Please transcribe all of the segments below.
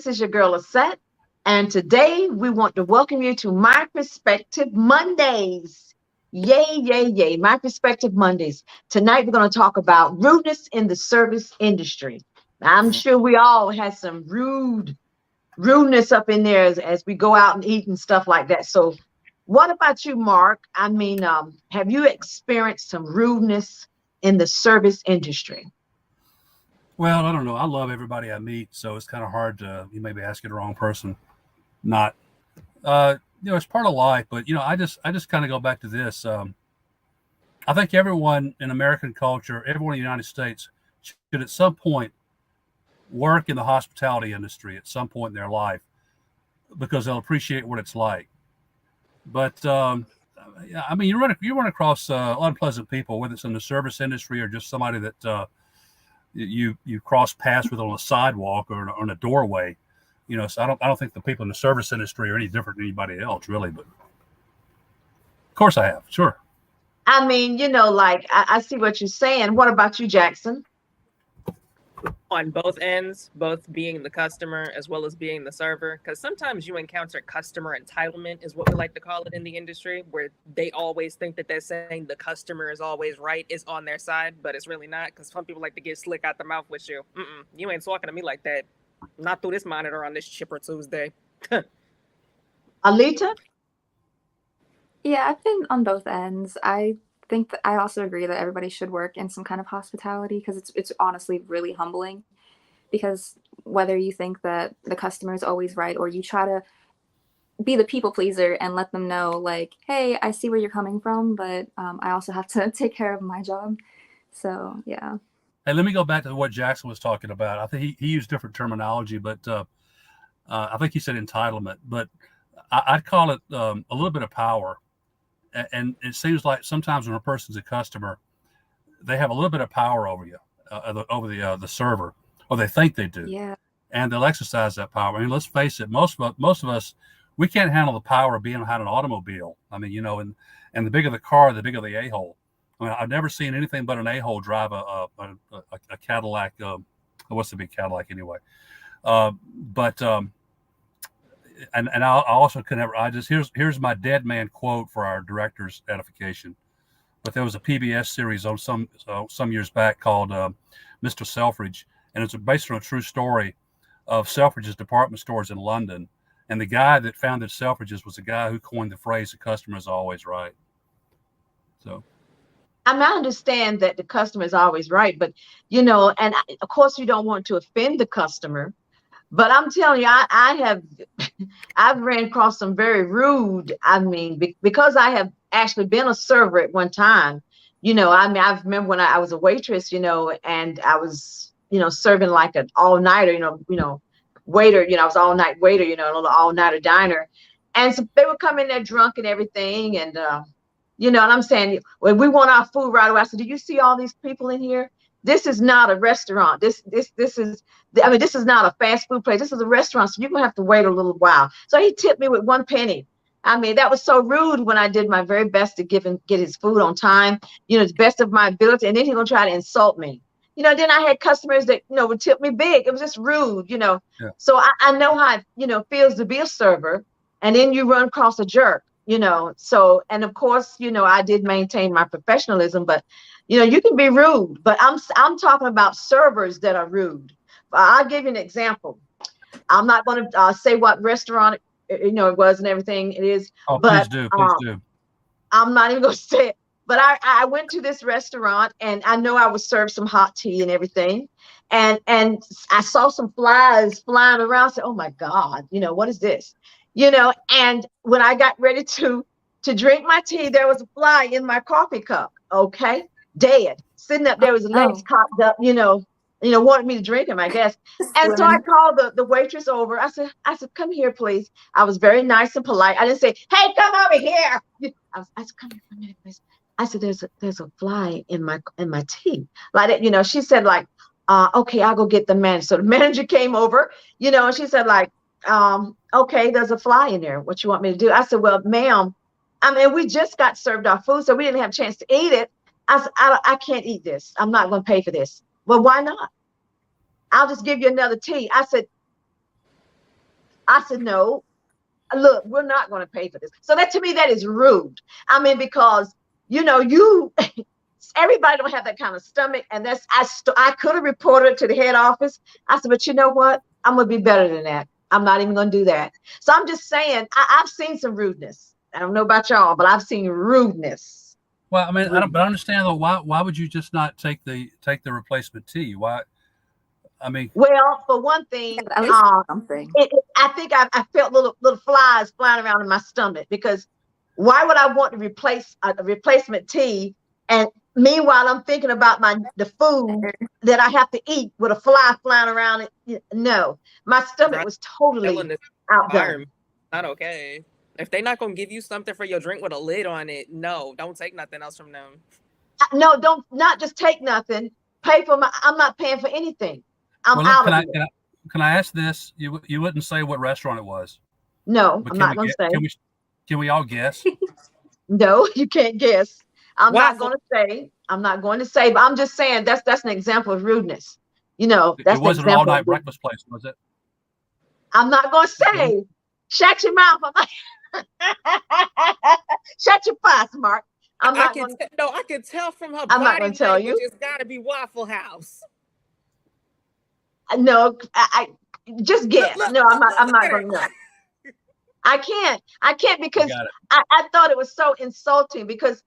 This is your girl, Lisette. And today we want to welcome you to My Perspective Mondays. Yay, yay, yay. My Perspective Mondays. Tonight we're going to talk about rudeness in the service industry. I'm sure we all had some rudeness up in there as we go out and eat and stuff like that. So what about you, Mark? I mean, have you experienced some rudeness in the service industry? Well, I don't know. I love everybody I meet, so it's kind of hard to, you may be asking the wrong person. Not, it's part of life, but I just kind of go back to this. I think everyone in American culture, everyone in the United States should at some point work in the hospitality industry at some point in their life because they'll appreciate what it's like. But I mean, you run across unpleasant people, whether it's in the service industry or just somebody that you cross paths with on a sidewalk or on a doorway. So I don't think the people in the service industry are any different than anybody else, really. But of course, I have, sure. I mean, like I see what you're saying. What about you, Jackson? On both ends, both being the customer as well as being the server, because sometimes you encounter customer entitlement is what we like to call it in the industry, where they always think that they're saying the customer is always right, is on their side, but it's really not, because some people like to get slick out the mouth with you. You ain't talking to me like that, not through this monitor on this Chipper Tuesday. Alita? Yeah, I've been on both ends. I think that I also agree that everybody should work in some kind of hospitality because it's honestly really humbling. Because whether you think that the customer is always right or you try to be the people pleaser and let them know, like, hey, I see where you're coming from, but I also have to take care of my job. So, yeah. Hey, let me go back to what Jackson was talking about. I think he used different terminology, but I think he said entitlement. But I'd call it a little bit of power. And it seems like sometimes when a person's a customer, they have a little bit of power over you, over the server, or they think they do. Yeah. And they'll exercise that power. I mean, let's face it, most of us, we can't handle the power of being behind an automobile. I mean, and the bigger the car, the bigger the a-hole. I mean, I've never seen anything but an a-hole drive a Cadillac. What's the big Cadillac anyway? And I also can never. Here's my dead man quote for our director's edification. But there was a PBS series on some years back called Mr. Selfridge, and it's based on a true story of Selfridge's department stores in London. And the guy that founded Selfridge's was the guy who coined the phrase "the customer is always right." So. I understand that the customer is always right, but of course you don't want to offend the customer. But I'm telling you, I've ran across some very rude. I mean, because I have actually been a server at one time. I remember when I was a waitress, and I was, serving like an all-nighter, waiter. I was all-night waiter, a little all-nighter diner, and so they would come in there drunk and everything, and and I'm saying, when we want our food right away, I said, do you see all these people in here? This is not a restaurant. This is, I mean, this is not a fast food place. This is a restaurant. So you're going to have to wait a little while. So he tipped me with 1 penny. I mean, that was so rude when I did my very best to get his food on time, the best of my ability. And then he's going to try to insult me. Then I had customers that, would tip me big. It was just rude, Yeah. So I know how it, feels to be a server. And then you run across a jerk, So, and of course, I did maintain my professionalism, but you can be rude, but I'm talking about servers that are rude. I'll give you an example. I'm not going to say what restaurant it was and everything it is. Oh, but please do. I'm not even going to say it. But I went to this restaurant and I know I was served some hot tea and everything, and I saw some flies flying around. I said, "Oh my God, what is this?" And when I got ready to drink my tea, there was a fly in my coffee cup. Okay. Dead, sitting up there with his legs cocked up, wanted me to drink him, I guess. And so I called the waitress over. I said, come here, please. I was very nice and polite. I didn't say, hey, come over here. I said, come here for a minute, please. I said, there's a fly in my tea. Like that, she said, like, okay, I'll go get the manager. So the manager came over, and she said, like, okay, there's a fly in there. What you want me to do? I said, well, ma'am, I mean, we just got served our food, so we didn't have a chance to eat it. I said, I can't eat this. I'm not going to pay for this. Well, why not? I'll just give you another tea. I said, I said, no, look, we're not going to pay for this. So that, to me, that is rude. I mean, because, you everybody don't have that kind of stomach. And I could have reported it to the head office. I said, but you know what? I'm going to be better than that. I'm not even going to do that. So I'm just saying, I've seen some rudeness. I don't know about y'all, but I've seen rudeness. Well, I mean, I don't, but Rudeness. I understand though. Why would you just not take the replacement T? Why? I mean, Well, for one Yeah, thing, at least something. I think I felt little flies flying around in my stomach, because why would I want to replace a replacement tea? And meanwhile, I'm thinking about the food that I have to eat with a fly flying around it. No, my stomach Right. was totally Telling this outdone. environment, not okay. If they're not gonna give you something for your drink with a lid on it, no, don't take nothing else from them. No, don't, not just take nothing. Pay for I'm not paying for anything. I'm well, look, out can of I it. can I can I ask this? You wouldn't say what restaurant it was, No, but I'm not going to say. can we all guess? No, you can't guess. I'm not Waffle. going to say. I'm not going to say, but I'm just saying that's an example of rudeness. It That's an wasn't an all example of night rudeness. breakfast place, was it? I'm not going to say. Shut your mouth. Shut your face, Mark. I'm I not can going. no, I can tell from her I'm not body going to tell language. you. It's got to be Waffle House. No, I just Look, guess. look, No, I'm look, not. look, I'm look not at her. going to know. I can't. I can't, I because got it. I thought it was so insulting, because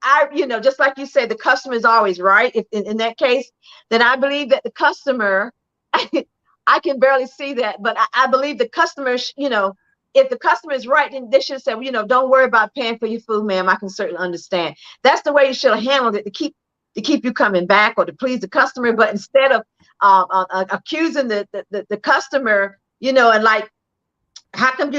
just like you said, the customer is always right. If in that case, then I believe that the customer, I can barely see that, but I believe the customer, if the customer is right, then they should say, well, don't worry about paying for your food, ma'am. I can certainly understand. That's the way you should have handled it, to keep you coming back, or to please the customer. But instead of accusing the customer, and like, how come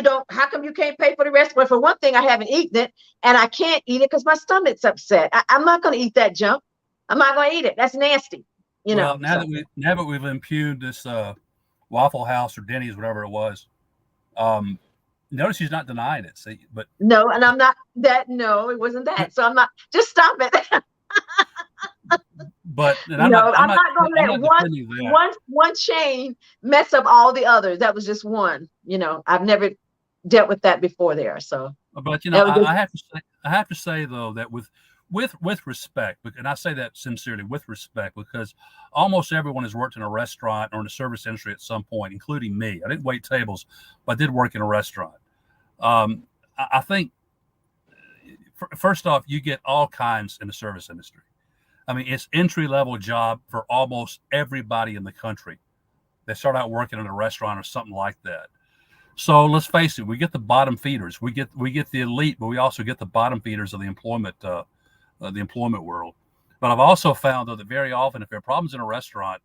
you can't pay for the rest? Well, for one thing, I haven't eaten it, and I can't eat it because my stomach's upset. I'm not going to eat that junk. I'm not going to eat it. That's nasty. Well, So now that we've impugned this Waffle House or Denny's, whatever it was, um, notice he's not denying it. See, but no, and I'm not that. No, it wasn't that. So I'm not. Just stop it. and No, I'm I'm not not going to I'm let not defending that. one chain mess up all the others. That was just one. I've never dealt with that before there. So But that was just. I have to say though that with respect, and I say that sincerely, with respect, because almost everyone has worked in a restaurant or in the service industry at some point, including me. I didn't wait tables, but I did work in a restaurant. I think first off, you get all kinds in the service industry. I mean, it's entry level job for almost everybody in the country. They start out working in a restaurant or something like that. So let's face it, we get the bottom feeders. We get the elite, but we also get the bottom feeders of the employment world. But I've also found though that very often, if there are problems in a restaurant,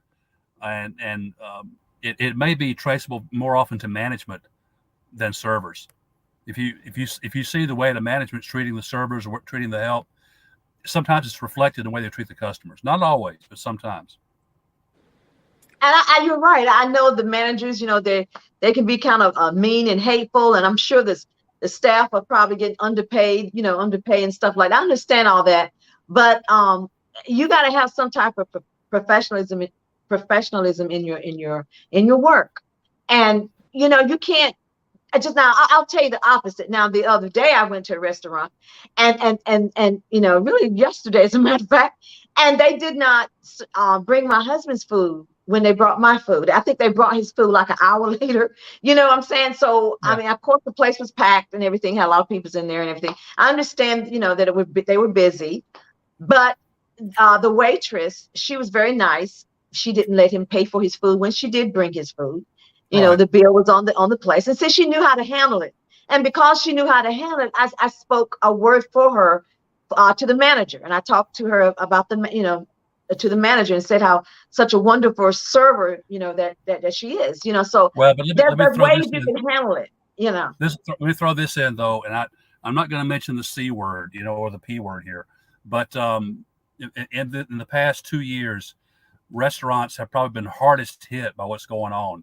it may be traceable more often to management than servers. If you see the way the management's treating the servers or treating the help, sometimes it's reflected in the way they treat the customers. Not always, but sometimes. And you're right. I know the managers, they can be kind of mean and hateful, and I'm sure the staff are probably getting underpaid, underpaid and stuff like that. I understand all that, but you got to have some type of professionalism in your work, and you can't. I'll tell you the opposite. Now, the other day I went to a restaurant, and really yesterday, as a matter of fact, and they did not bring my husband's food when they brought my food. I think they brought his food like an hour later. You know what I'm saying? So I Yeah. mean, of course, the place was packed and everything, had a lot of people in there and everything. I understand, that they were busy, but the waitress, she was very nice. She didn't let him pay for his food when she did bring his food. Right. The bill was on the place, and since she knew how to handle it, and because she knew how to handle it, I spoke a word for her to the manager, and I talked to her about to the manager, and said how such a wonderful server, that she is. So Well, but there's let me there's throw ways this you in. can handle it. Let me throw this in though, and I'm not going to mention the C word, or the P word here, but in the past 2 years, restaurants have probably been hardest hit by what's going on,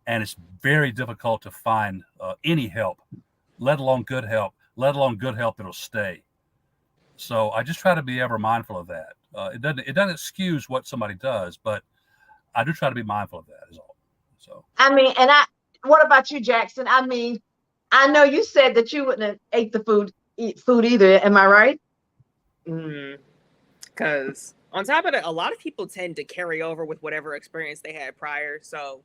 and it's very difficult to find any help, let alone good help that'll stay. So I just try to be ever mindful of that. It doesn't excuse what somebody does, but I do try to be mindful of that. Is all. So I mean, and what about you, Jackson? I mean, I know you said that you wouldn't have ate the eat food either. Am I right? Because on top of that, a lot of people tend to carry over with whatever experience they had prior. So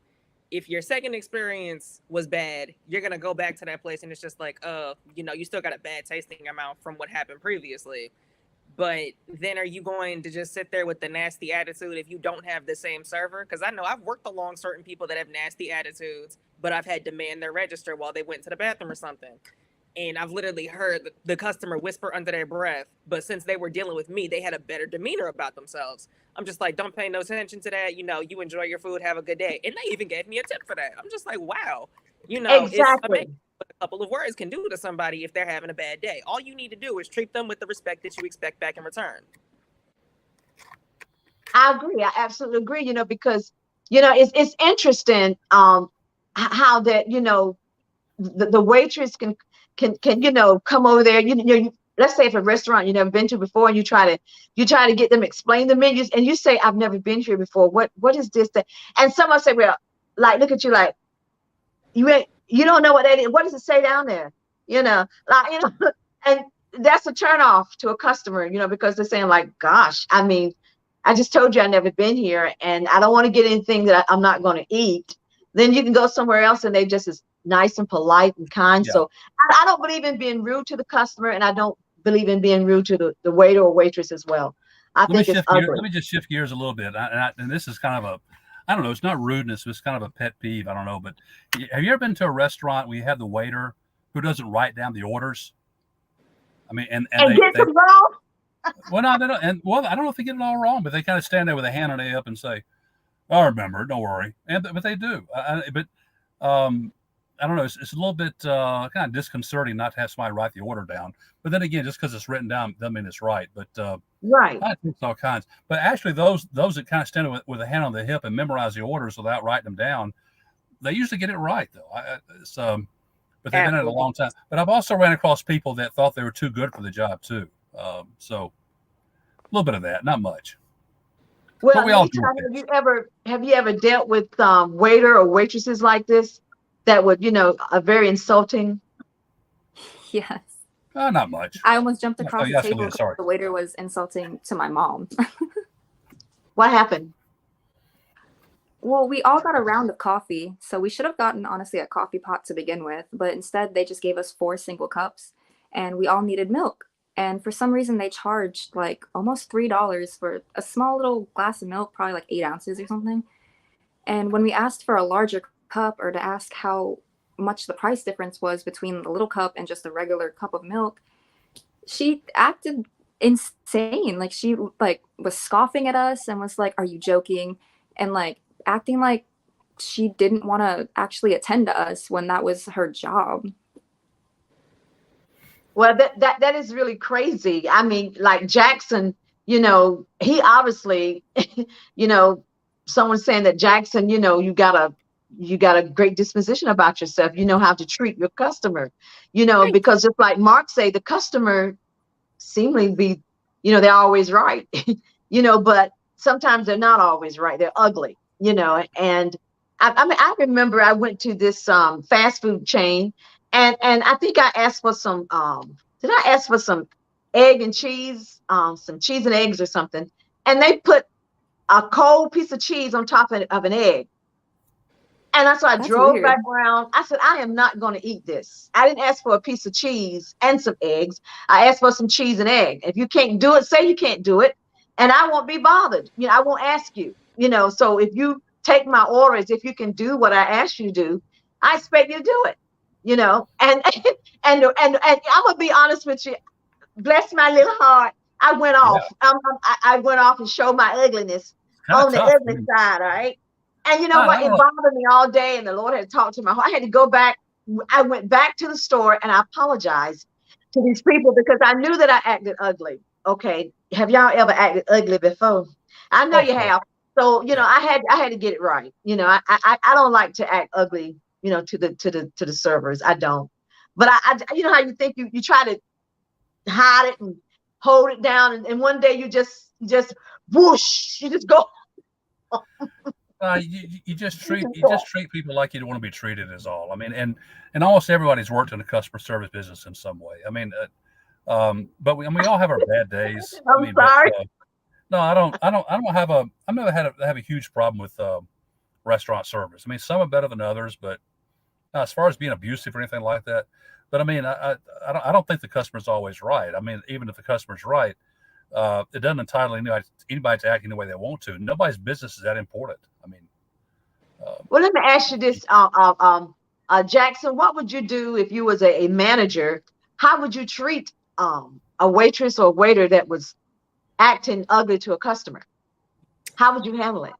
if your second experience was bad, you're gonna go back to that place and it's just like, you still got a bad taste in your mouth from what happened previously. But then are you going to just sit there with the nasty attitude if you don't have the same server? Because I know I've worked along certain people that have nasty attitudes, but I've had to man their register while they went to the bathroom or something. And I've literally heard the customer whisper under their breath, but since they were dealing with me, they had a better demeanor about themselves. I'm just like, don't pay no attention to that. You enjoy your food, have a good day. And they even gave me a tip for that. I'm just like, wow, it's amazing Exactly. what a couple of words can do to somebody if they're having a bad day. All you need to do is treat them with the respect that you expect back in return. I agree. I absolutely agree. Because it's interesting how that the waitress can come over there. Let's say if a restaurant you never been to before, and you try to get them explain the menus, and you say, "I've never been here before. What is this?" And someone say, "Well, like look at you like you don't know what that is. What does it say down there?" And that's a turn off to a customer, because they're saying like, "Gosh, I mean, I just told you I never been here, and I don't want to get anything that I'm not going to eat." Then you can go somewhere else, and they just as nice and polite and kind. Yeah. So I don't believe in being rude to the customer, and I don't believe in being rude to the waiter or waitress as well. I Let me think it's shift gear. ugly. Let me just shift gears a little bit. And this is kind of I don't know. It's not rudeness. It's kind of a pet peeve. I don't know. But have you ever been to a restaurant where you have the waiter who doesn't write down the orders? I mean, and And get they them wrong. well, no, they don't. And well, I don't know if they get it all wrong, but they kind of stand there with a hand on the up and say, "I remember. Don't worry." But they do. But I don't know. It's a little bit kind of disconcerting not to have somebody write the order down. But then again, just because it's written down doesn't mean it's right. But Right. I think it's all kinds. But actually, those that kind of stand with a hand on the hip and memorize the orders without writing them down, they usually get it right though. It's but they've been at it a Absolutely. long time. But I've also ran across people that thought they were too good for the job too. So a little bit of that, not much, but Well, we all do Nisha, it. have you ever dealt with waiter or waitresses like this that would, are very insulting? Yes. Not much. I almost jumped Oh, across the yes, table Leah, because sorry. the waiter was insulting to my mom. What happened? Well, we all got a round of coffee, so we should have gotten honestly a coffee pot to begin with, but instead they just gave us four single cups and we all needed milk. And for some reason they charged like almost $3 for a small little glass of milk, probably like 8 ounces or something. And when we asked for a larger cup or to ask how much the price difference was between the little cup and just a regular cup of milk, she acted insane. Like she like was scoffing at us and was like, "Are you joking?" And like acting like she didn't want to actually attend to us when that was her job. Well, that is really crazy. I mean, like Jackson, he obviously, you know, someone's saying that Jackson, you got a great disposition about yourself. You know how to treat your customer, Thank you. because just like Mark say, the customer seemingly be, they're always right, but sometimes they're not always right. They're ugly, and I mean, I remember I went to this fast food chain, and I think I asked for some did I ask for some egg and cheese, some cheese and eggs or something, and they put a cold piece of cheese on top of an egg. And so I That's drove back weird. around. I said, I am not going to eat this. I didn't ask for a piece of cheese and some eggs. I asked for some cheese and egg. If you can't do it, say you can't do it. And I won't be bothered. I won't ask you. So if you take my orders, if you can do what I asked you to do, I expect you to do it. And and I'm gonna be honest with you. Bless my little heart. I went Yeah, off. I went off and showed my ugliness kind of on the tough. ugly side. All right. And you know I what? don't It know. bothered me all day, and the Lord had talked to my heart. I had to go back. I went back to the store and I apologized to these people because I knew that I acted ugly. Okay. Have y'all ever acted ugly before? I know Of you course. have. So, Yeah. I had to get it right. I don't like to act ugly, to the servers. I don't. But how you think you try to hide it and hold it down, and one day you just whoosh, you just go. You just treat people like you want to be treated is all. I mean, and almost everybody's worked in the customer service business in some way. I mean, but we all have our bad days. I I'm mean, but sorry. no, I don't have a. I've never have a huge problem with restaurant service. I mean, some are better than others, but as far as being abusive or anything like that. But I mean, I don't think the customer's always right. I mean, even if the customer's right, it doesn't entitle anybody to act any way they want to. Nobody's business is that important. I mean, Well, let me ask you this, Jackson. What would you do if you was a manager? How would you treat a waitress or waiter that was acting ugly to a customer? How would you handle it?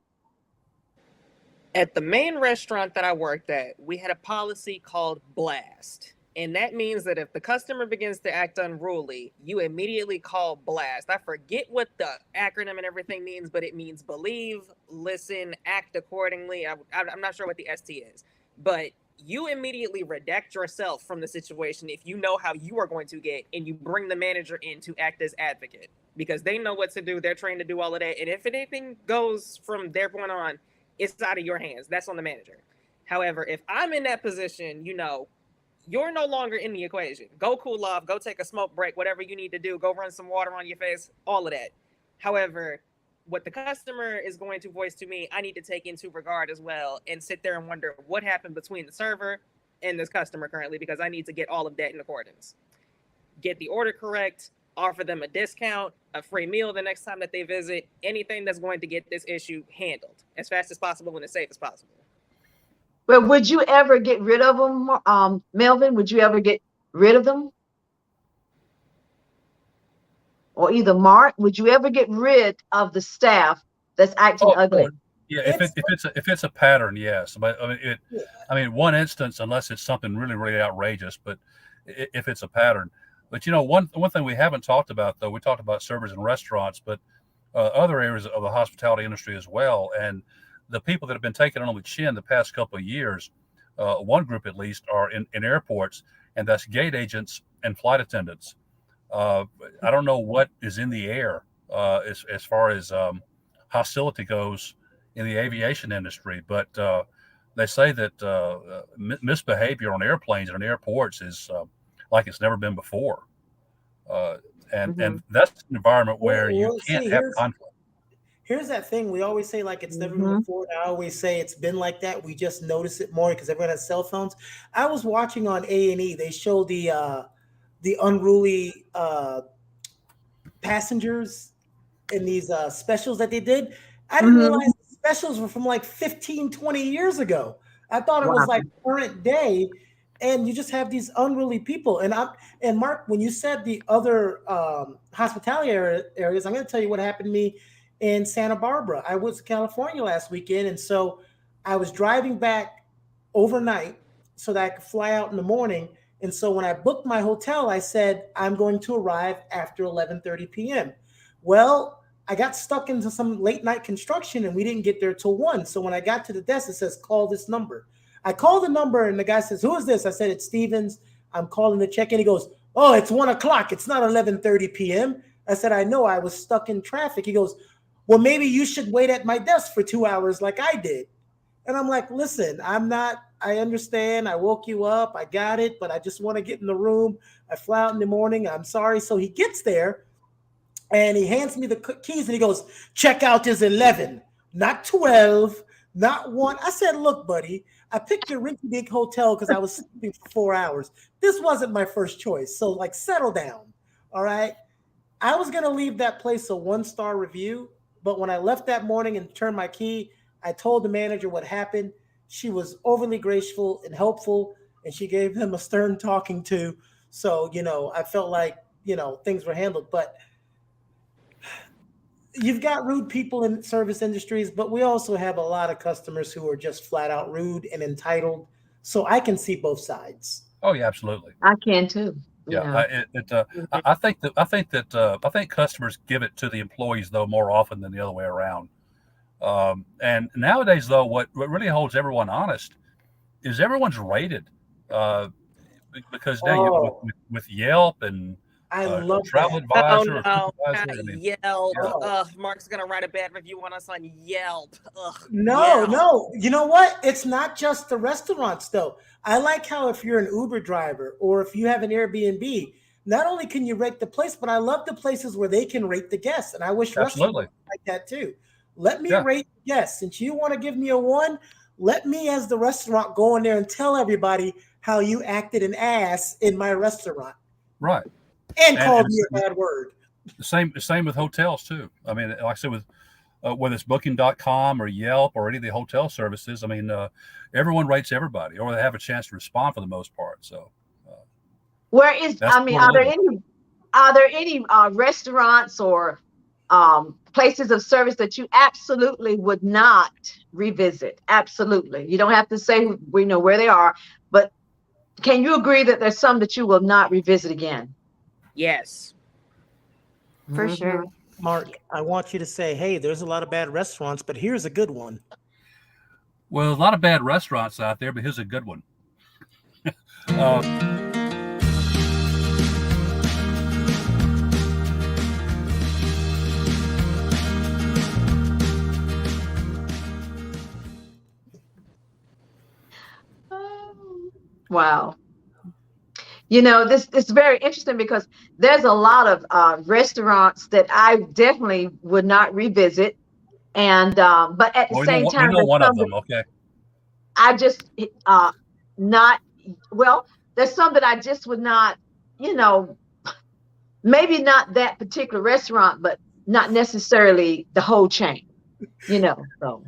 At the main restaurant that I worked at, we had a policy called blast. And that means that if the customer begins to act unruly, you immediately call blast. I forget what the acronym and everything means, but it means believe, listen, act accordingly. I'm not sure what the ST is, but you immediately redact yourself from the situation if you know how you are going to get, and you bring the manager in to act as advocate, because they know what to do. They're trained to do all of that. And if anything goes from their point on, it's out of your hands. That's on the manager. However, if I'm in that position, you're no longer in the equation. Go cool off, go take a smoke break, whatever you need to do, go run some water on your face, all of that. However, what the customer is going to voice to me, I need to take into regard as well, and sit there and wonder what happened between the server and this customer currently, because I need to get all of that in accordance. Get the order correct, offer them a discount, a free meal the next time that they visit, anything that's going to get this issue handled as fast as possible and as safe as possible. But would you ever get rid of them, Melvin? Would you ever get rid of them? Or either Mark, would you ever get rid of the staff that's acting ugly? Yeah, if it's a pattern, yes. But I mean, one instance, unless it's something really really outrageous. But if it's a pattern, but one thing we haven't talked about, though, we talked about servers in restaurants, but other areas of the hospitality industry as well, and the people that have been taken on the chin the past couple of years, one group at least, are in airports, and that's gate agents and flight attendants. I don't know what is in the air as far as hostility goes in the aviation industry, but they say that misbehavior on airplanes and airports is like it's never been before, and that's an environment where you can't have conflict. Here's that thing we always say, like it's never been Mm-hmm. before. I always say it's been like that. We just notice it more because everyone has cell phones. I was watching on A&E. They show the unruly passengers in these specials that they did. I didn't Mm-hmm. realize the specials were from like 15, 20 years ago. I thought it was Wow. like current day. And you just have these unruly people. And Mark, when you said the other hospitality areas, I'm going to tell you what happened to me in Santa Barbara. I was in California last weekend, and so I was driving back overnight so that I could fly out in the morning. And so when I booked my hotel, I said I'm going to arrive after 11:30 p.m. Well, I got stuck into some late night construction, and we didn't get there till 1. So when I got to the desk, it says call this number. I called the number, and the guy says, "Who is this?" I said, "It's Stevens. I'm calling to check in." He goes, "Oh, it's 1 o'clock. It's not 11:30 p.m." I said, "I know. I was stuck in traffic." He goes, "Well, maybe you should wait at my desk for 2 hours like I did." And I'm like, "Listen, I understand. I woke you up. I got it, but I just want to get in the room. I fly out in the morning. I'm sorry." So he gets there and he hands me the keys and he goes, "Checkout is 11, not 12, not 1. I said, "Look, buddy, I picked your rinky dink hotel because I was sleeping for 4 hours. This wasn't my first choice. So, like, settle down. All right." I was going to leave that place a 1-star review. But when I left that morning and turned my key, I told the manager what happened. She was overly graceful and helpful, and she gave him a stern talking to. So, I felt like, things were handled. But you've got rude people in service industries, but we also have a lot of customers who are just flat out rude and entitled. So I can see both sides. Oh yeah, absolutely. I can too. Yeah, I think I think customers give it to the employees though more often than the other way around. And nowadays, though, what really holds everyone honest is everyone's rated, because now Oh, with Yelp and I love travel that. Oh advisor or no, supervisor. I mean, Yelp. yeah, Oh. Mark's gonna write a bad review on us on Yelp. No, Yelp. no. You know what? It's not just the restaurants, though. I like how if you're an Uber driver or if you have an Airbnb, not only can you rate the place, but I love the places where they can rate the guests. And I wish restaurants absolutely. were like that too. Let me Yeah, rate the guests. Since you want to give me a one, let me, as the restaurant, go in there and tell everybody how you acted an ass in my restaurant right. and And called and me a bad word. the same with hotels too. I mean, like I said, with whether it's Booking.com or Yelp or any of the hotel services, I mean, everyone rates everybody, or they have a chance to respond for the most part. So Where is, that's I mean, where we're living. are there any restaurants or places of service that you absolutely would not revisit? Absolutely. You don't have to say we know where they are, but can you agree that there's some that you will not revisit again? Yes. For Mhm. sure. Mark, I want you to say, hey, there's a lot of bad restaurants, but here's a good one. Well, a lot of bad restaurants out there, but here's a good one. Uh, Wow. You know, this is very interesting because there's a lot of restaurants that I definitely would not revisit. And but at the well, same we time, know there's one of some that them. Okay. I just not well, there's some that I just would not, you know, maybe not that particular restaurant, but not necessarily the whole chain, you know. So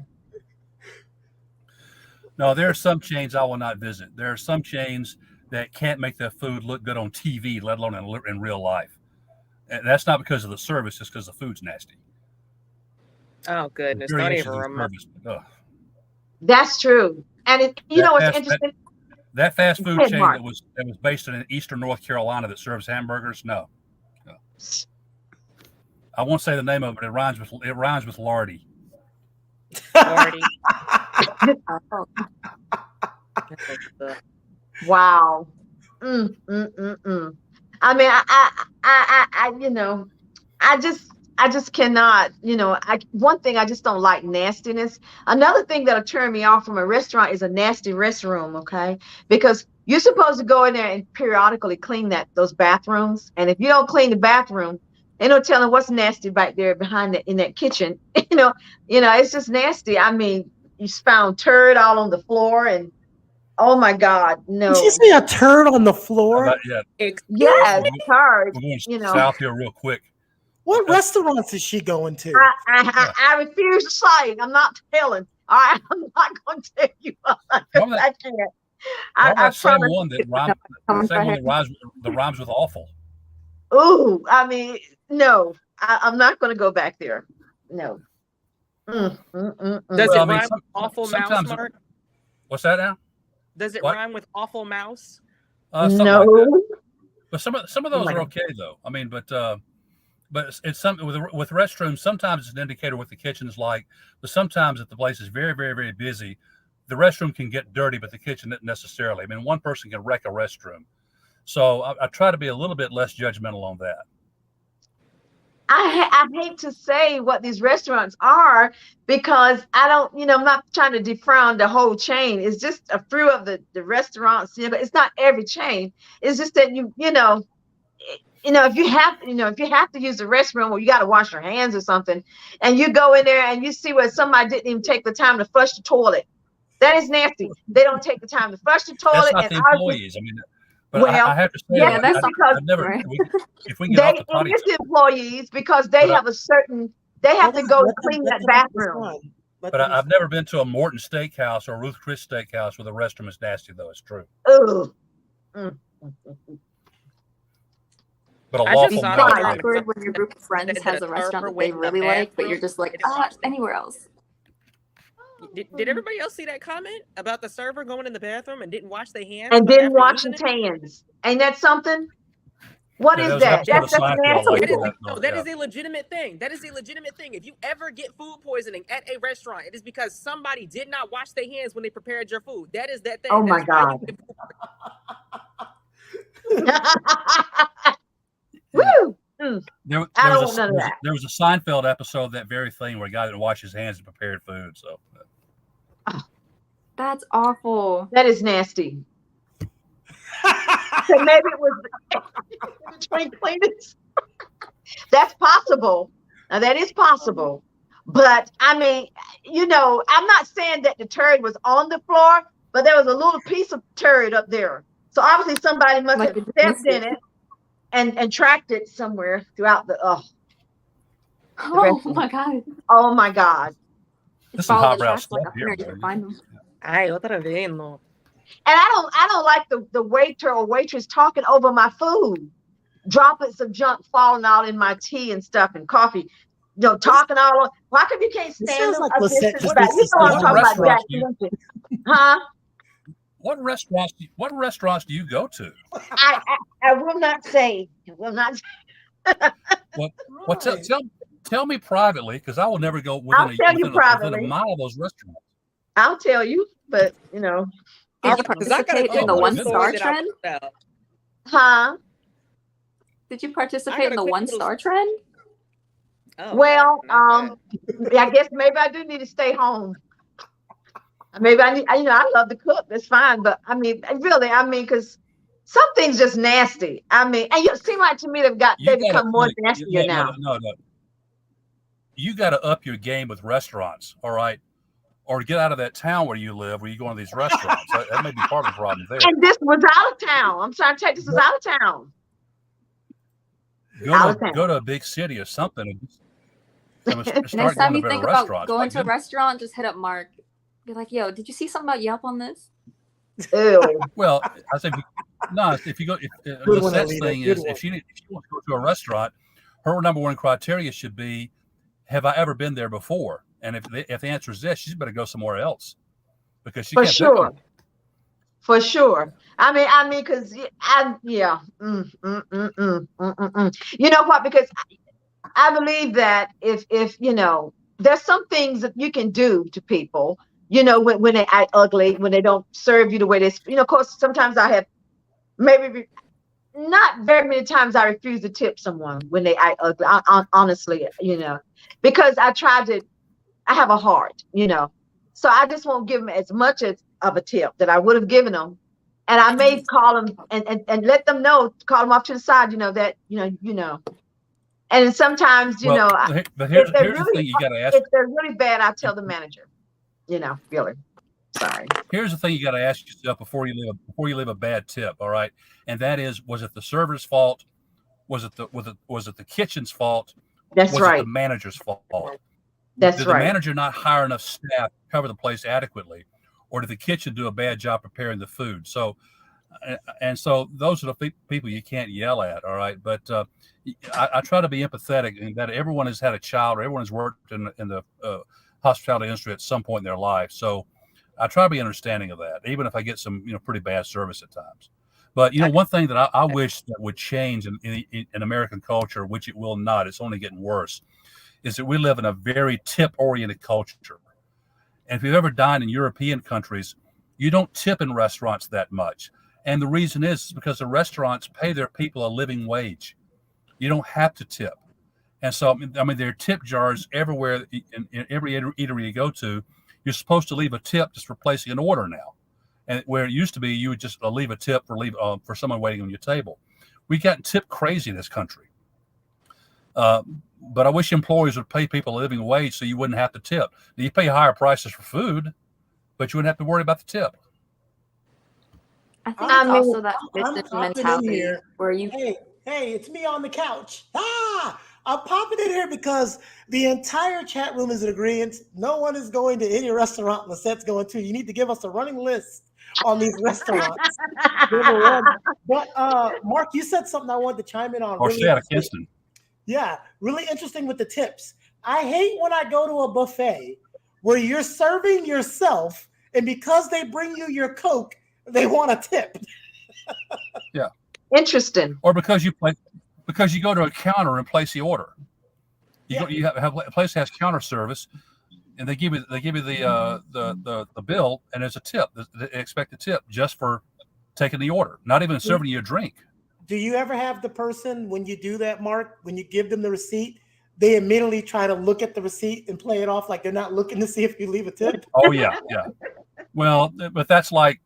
No, there are some chains I will not visit. There are some chains that can't make their food look good on TV, let alone in real life. And that's not because of the service; it's because the food's nasty. Oh The goodness, don't even variations of remind. service. Ugh. that's true. And it, you That know, it's fast interesting. that fast Go food ahead, chain Mark. that was based in Eastern North Carolina that serves hamburgers. No, no. I won't say the name of it. It rhymes with Lardy. Lordy. Oh, Wow. Mm, mm, mm, mm. I mean, you know, I just, I just cannot, you know, one thing I just don't like nastiness. Another thing that'll turn me off from a restaurant is a nasty restroom, okay? Because you're supposed to go in there and periodically clean those bathrooms, and if you don't clean the bathroom, ain't no telling what's nasty back there behind in that kitchen. It's just nasty. I mean, you found turd all on the floor, and oh my God, Did you no. say a turd on the How about floor? yeah? Excuse Yes, We're, me. go- turd. we're going You know, south here real quick. What Uh, restaurants is she going to? I, I, yeah. I refuse to say it. I'm not telling. All right, I'm not going to tell you. I Probably that, can't. probably I that same promise. one that no, coming same for one her. that rhymes with awful. Ooh, I mean, no, I'm not going to go back there. No. Does Well, it I mean, rhyme with awful mouse, sometimes. Mark? What's that now? Does it What? rhyme with awful mouse? Something like No. that. But some of Oh those my are God. okay though. I mean, but it's something with restrooms. Sometimes it's an indicator what the kitchen is like. But sometimes if the place is very, very, very busy, the restroom can get dirty, but the kitchen isn't necessarily. I mean, one person can wreck a restroom. So I try to be a little bit less judgmental on that. I hate to say what these restaurants are because I don't, I'm not trying to defrown the whole chain. It's just a few of the restaurants, but it's not every chain. It's just that if you have to use the restroom or you got to wash your hands or something, and you go in there and you see where somebody didn't even take the time to flush the toilet. That is nasty. They don't take the time to flush the That's toilet, not and the ours is, employees. I mean, but I well, have to say yes, though, Yeah, that's it's on because I've never her. if we can get off the it potty, is the employees because they but I, have they have Hold to on. go and Let them clean let that them bathroom. respond. Let but them I've respond. never been to a Morton Steakhouse or a Ruth Chris Steakhouse where the restroom is nasty though. It's true, Ugh. Mm. but a I just lawful It's saw so that mouse during may. the awkward when your conversation group of friends said that has a a restaurant server that they went in the really like, but you're bathroom just like, and didn't wash their anywhere else. Did everybody else see that comment about the server going in the bathroom and didn't wash their hands And didn't after wash using his it? han't that something? What Yeah, there is was an that? episode That, of That's Seinfeld That's a nasty. like that is weird. that. no, No, that yeah, is a legitimate thing. That is a legitimate thing. If you ever get food poisoning at a restaurant, it is because somebody did not wash their hands when they prepared your food. That is that Oh thing. That my is why you God. get food. Woo! There, I don't want none of there was a Seinfeld episode of that very thing where a guy didn't wash his hands and prepared food. So that. That's awful. That is nasty. So maybe it was between cleaners. That's possible. Now that is possible. But I mean, I'm not saying that the turd was on the floor, but there was a little piece of turd up there. So obviously somebody must Like have it stepped missed in it. it and tracked it somewhere throughout the Oh restaurant. my god. Oh my God. this is Follow the highbrow tracks stuff like a here, hunter to man. find them. Ay, otra vez, no. And I don't like the waiter or waitress talking over my food, droplets of junk falling out in my tea and stuff and coffee. Talking all over. Why come you can't This stand sounds them like a Lisette distance just back? needs You to know what I'm stay talking about, home. Jack. Huh? What restaurants do you go to? I will not say. I will not say. Well, Right. tell me privately, because I will never go I'll tell you within a privately. mile of those restaurants. I'll tell you, but Did you Because I got a participate in quick the Oh, my little one goodness. story star that I trend? will tell. huh? Did you I participate got in a the quick one little. star trend? Oh, Well, not that. I guess maybe I do need to stay home. Maybe I need. I love to cook. That's fine, but I mean, really, because some things just nasty. I mean, and it seem like to me they You gotta become more look. nastier now. No. You got to up your game with restaurants, all right? Or get out of that town where you live, where you go to these restaurants. That may be part of the problem there. And this was out of town. I'm trying to tell you, this was out of town. Out of town. Go to a big city or something and Next start time going to you better think about restaurants. going My to a goodness. restaurant, just hit up Mark. Be like, yo, did you see something about Yelp on this? Ew. Well, I say if you go, Good one, Lisette's Alita. thing Good is one. if she wants to go to a restaurant, her number one criteria should be, have I ever been there before? And if the answer is yes, she's better go somewhere else because she For can't pick sure. them. For sure. I mean, because yeah. You know what? Because I believe that if there's some things that you can do to people, when they act ugly, when they don't serve you the way of course, sometimes I have maybe not very many times I refuse to tip someone when they act ugly. Honestly, because I have a heart, so I just won't give them as much of a tip that I would have given them. And I may call them and let them know, call them off to the side, that, and sometimes, Well, but here's the thing you got to ask. if they're really bad, I tell the manager, really, sorry. Here's the thing you got to ask yourself before you leave a bad tip. All right, and that is, was it the server's fault? Was it the kitchen's fault? That's Was right. it the manager's fault? That's Did right. the manager not hire enough staff to cover the place adequately, or did the kitchen do a bad job preparing the food? So, so those are the people you can't yell at. All right, but I try to be empathetic in that everyone has had a child or everyone has worked in the hospitality industry at some point in their life. So I try to be understanding of that, even if I get some pretty bad service at times. But one thing that I wish that would change in American culture, which it will not, it's only getting worse, is that we live in a very tip-oriented culture. And if you've ever dined in European countries, you don't tip in restaurants that much. And the reason is because the restaurants pay their people a living wage. You don't have to tip. And so, I mean, there are tip jars everywhere in every eatery you go to. You're supposed to leave a tip just for placing an order now. And where it used to be, you would just leave a tip for someone waiting on your table. We've gotten tip crazy in this country. But I wish employers would pay people a living wage so you wouldn't have to tip. You pay higher prices for food, but you wouldn't have to worry about the tip. I think I it's mean, also that I'm business popping in mentality here. where you Hey, it's me on the couch. I'm popping in here because the entire chat room is in agreement. No one is going to any restaurant Lisette's going to. You need to give us a running list on these restaurants. Number one. But Mark, you said something I wanted to chime in on. Or Really stay out of interesting. Kinston. Yeah, really interesting with the tips. I hate when I go to a buffet where you're serving yourself, and because they bring you your Coke, they want a tip. Yeah. Interesting. Or because you go to a counter and place the order. You have a place that has counter service, and they give you the bill, and there's a tip. They expect a tip just for taking the order, not even serving you a drink. do you ever have the person when you do that, Mark, when you give them the receipt, they immediately try to look at the receipt and play it off like they're not looking to see if you leave a tip? Oh yeah, yeah. Well, but that's like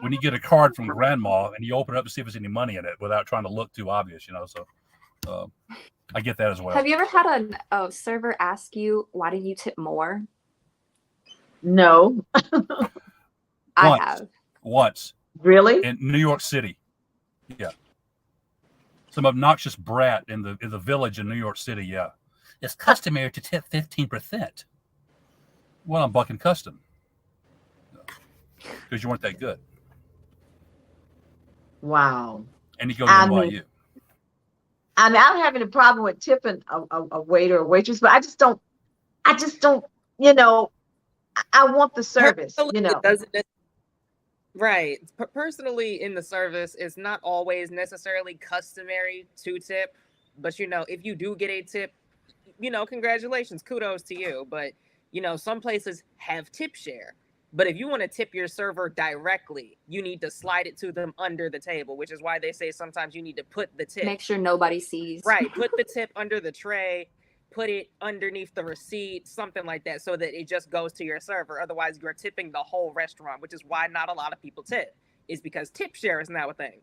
when you get a card from grandma and you open it up to see if there's any money in it without trying to look too obvious, you know. So I get that as well. Have you ever had a server ask you, why didn't you tip more? No. I have. Once. Really? In New York City. Yeah. Some obnoxious brat in the village in New York City, yeah. It's customary to tip 15%. Well, I'm bucking custom. Because you weren't that good. Wow. And you go to NYU. I'm having a problem with tipping a waiter or waitress, but I just don't, you know, I want the service, you know. Right. Personally, in the service, it's not always necessarily customary to tip. But, you know, if you do get a tip, you know, congratulations, kudos to you. But, you know, some places have tip share. But if you want to tip your server directly, you need to slide it to them under the table, which is why they say sometimes you need to put the tip. Make sure nobody sees. Right. Put the tip under the tray. Put it underneath the receipt, something like that, so that it just goes to your server. Otherwise, you're tipping the whole restaurant, which is why not a lot of people tip, is because tip share is now a thing.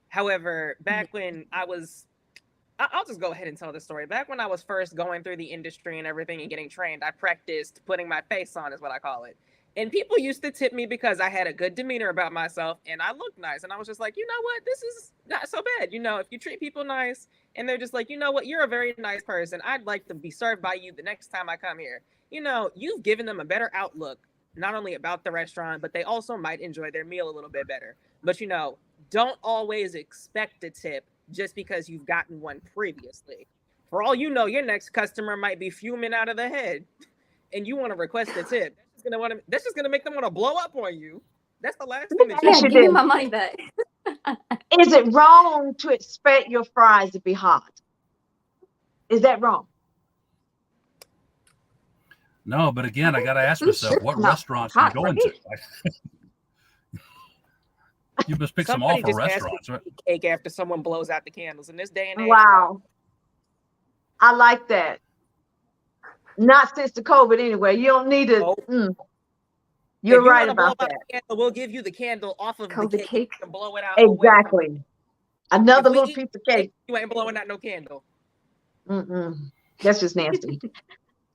However, back when I'll just go ahead and tell the story. Back when I was first going through the industry and everything and getting trained, I practiced putting my face on, is what I call it. And people used to tip me because I had a good demeanor about myself and I looked nice. And I was just like, you know what? This is not so bad. You know, if you treat people nice and they're just like, you know what? You're a very nice person. I'd like to be served by you the next time I come here. You know, you've given them a better outlook, not only about the restaurant, but they also might enjoy their meal a little bit better. But, you know, don't always expect a tip just because you've gotten one previously. For all you know, your next customer might be fuming out of the head and you want to request a tip. That's just gonna make them want to blow up on you. That's the last thing that you give me my money back. Is it wrong to expect your fries to be hot? Is that wrong? No, but again, I got to ask myself, what restaurants are you going to? You must pick some awful restaurants, right? Cake after someone blows out the candles in this day and age. Wow, I like that. Not since the COVID, anyway. You don't need to. You're right about that. Candle, we'll give you the candle off of COVID the cake and blow it out. Exactly. Another little piece of cake. You ain't blowing out no candle. That's just nasty.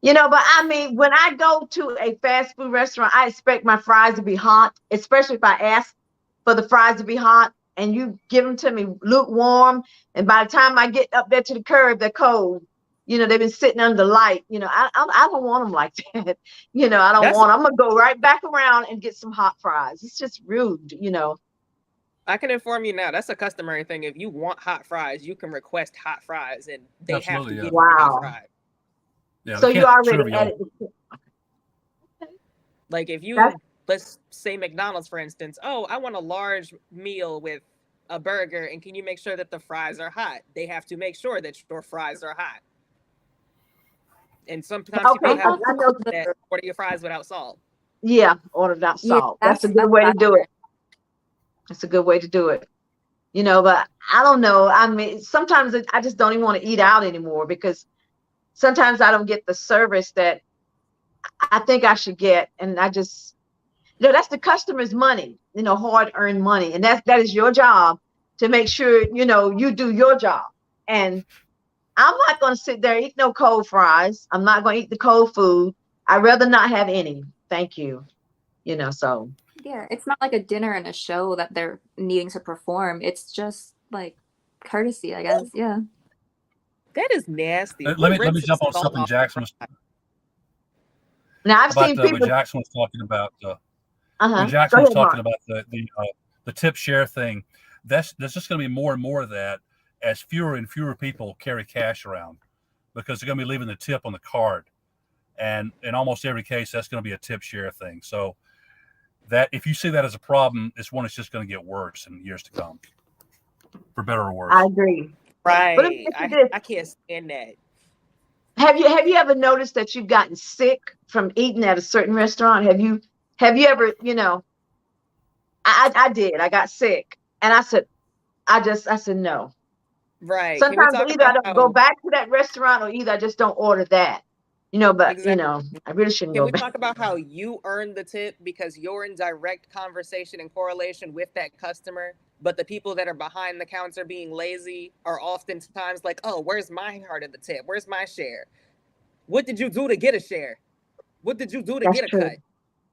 You know, but I mean, when I go to a fast food restaurant, I expect my fries to be hot, especially if I ask for the fries to be hot and you give them to me lukewarm. And by the time I get up there to the curb, they're cold. You know, they've been sitting under the light. You know, I don't want them like that. You know, I'm going to go right back around and get some hot fries. It's just rude, you know. I can inform you now, that's a customary thing. If you want hot fries, you can request hot fries and they have to give you hot fries. Yeah, so you already added like if you, let's say McDonald's, for instance, oh, I want a large meal with a burger and can you make sure that the fries are hot? They have to make sure that your fries are hot. And sometimes people have that order your fries without salt. Yeah, order without salt. That's a good way to do it. That's a good way to do it. You know, but I don't know. I mean, sometimes I just don't even want to eat out anymore because sometimes I don't get the service that I think I should get. And I just, you know, that's the customer's money, you know, hard-earned money. And that is your job to make sure, you know, you do your job. And I'm not going to sit there and eat no cold fries. I'm not going to eat the cold food. I'd rather not have any. Thank you. You know, so. Yeah, it's not like a dinner and a show that they're needing to perform. It's just like courtesy, I guess. Yeah. That is nasty. Let me jump on something Jackson was. Now I've seen people. When Jackson was talking about. When Jackson was talking about the tip share thing, there's just going to be more and more of that as fewer and fewer people carry cash around because they're going to be leaving the tip on the card, and in almost every case, that's going to be a tip share thing. So that if you see that as a problem, it's one that's just going to get worse in years to come, for better or worse. I agree. Right. I can't stand that. Have you ever noticed that you've gotten sick from eating at a certain restaurant? Have you ever, you know, I did. I got sick and I said, I said no. Right. Can we Sometimes talk either I about don't go how back to that restaurant or either I just don't order that. But exactly? I really shouldn't Can go we back. talk about how you earn the tip because you're in direct conversation and correlation with that customer, but the people that are behind the counter being lazy are oftentimes like, "Oh, where's my part of the tip? Where's my share? What did you do to get a share? What did you do to That's get a cut? true.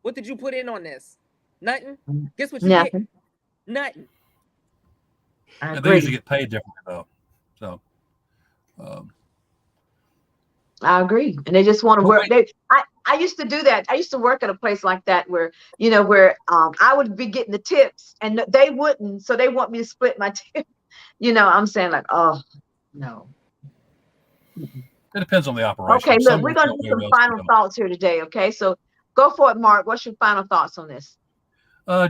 What did you put in on this? Nothing. Guess what you get? Nothing. Nothing." I And they usually agree. get paid differently though. So, um, I agree. And they just want to well, work. I used to do that. I used to work at a place like that where, I would be getting the tips and they wouldn't. So they want me to split my tip. I'm saying like, oh no. Mm-mm. it depends on the Okay, operation. look, Some we're work gonna out do very some well, some final don't. thoughts here today. Okay, so go for it, Mark. What's your final thoughts on this?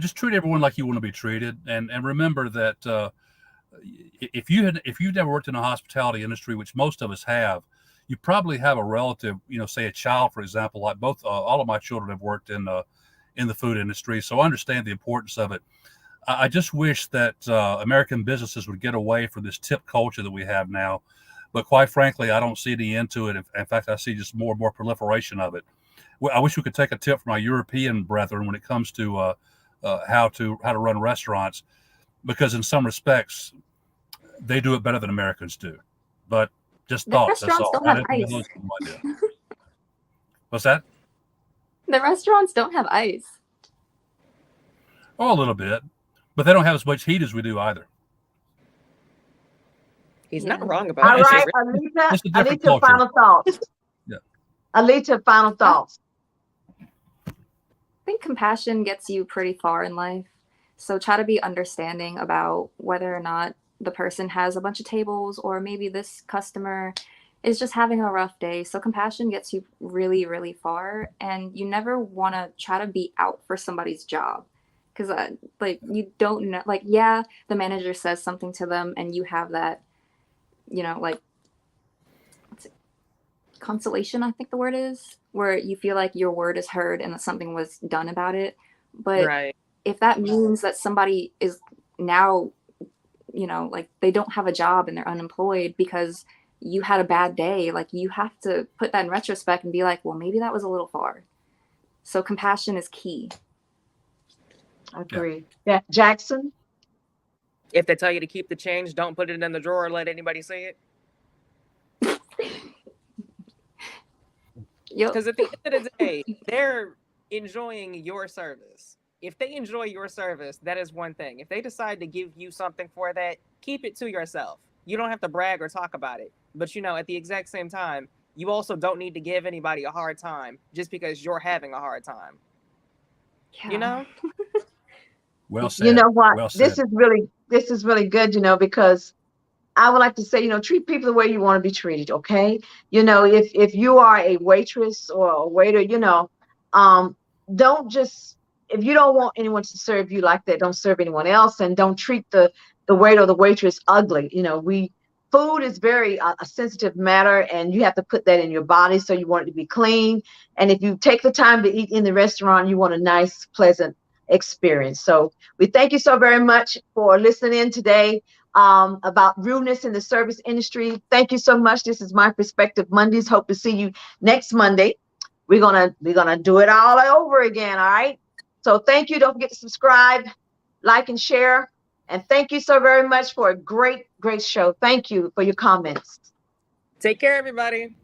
Just treat everyone like you want to be treated, and remember that if you've never worked in the hospitality industry, which most of us have, you probably have a relative, say a child, for example. Like both, all of my children have worked in the food industry, so I understand the importance of it. I just wish that American businesses would get away from this tip culture that we have now. But quite frankly, I don't see the end to it. In fact, I see just more and more proliferation of it. I wish we could take a tip from our European brethren when it comes to how to run restaurants, because in some respects they do it better than Americans do. But just The thoughts. That's restaurants all. don't I have didn't ice. know no idea. What's that? The restaurants don't have ice. Oh, a little bit, but they don't have as much heat as we do either. He's Yeah. not wrong Well, about All that. it's They right, just really, Alita. it's a different Alita, culture. final thoughts. Yeah. Alita, final I thoughts. think compassion gets you pretty far in life. So try to be understanding about whether or not the person has a bunch of tables or maybe this customer is just having a rough day. So compassion gets you really, really far. And you never want to try to be out for somebody's job. Because, like, you don't know, like, yeah, the manager says something to them and you have that, like, consolation, I think the word is, where you feel like your word is heard and that something was done about it. But right. if that means that somebody is now, like they don't have a job and they're unemployed because you had a bad day, like you have to put that in retrospect and be like, well, maybe that was a little far. So compassion is key. I Yeah. agree. Yeah, Jackson. If they tell you to keep the change, don't put it in the drawer. Let anybody see it. Yep. Because at the end of the day, they're enjoying your service. If they enjoy your service, that is one thing. If they decide to give you something for that, keep it to yourself. You don't have to brag or talk about it. But at the exact same time, you also don't need to give anybody a hard time just because you're having a hard time. You Yeah. know? Well You said. know what? Well This said. is really good, because I would like to say, treat people the way you want to be treated, okay? If you are a waitress or a waiter, um, don't just if you don't want anyone to serve you like that, don't serve anyone else, and don't treat the waiter or the waitress ugly. Food is very a sensitive matter, and you have to put that in your body, so you want it to be clean. And if you take the time to eat in the restaurant, you want a nice, pleasant experience. So we thank you so very much for listening in today about rudeness in the service industry. Thank you so much. This is My Perspective Mondays. Hope to see you next Monday. We're gonna do it all over again. All right. So thank you. Don't forget to subscribe, like, and share. And thank you so very much for a great, great show. Thank you for your comments. Take care, everybody.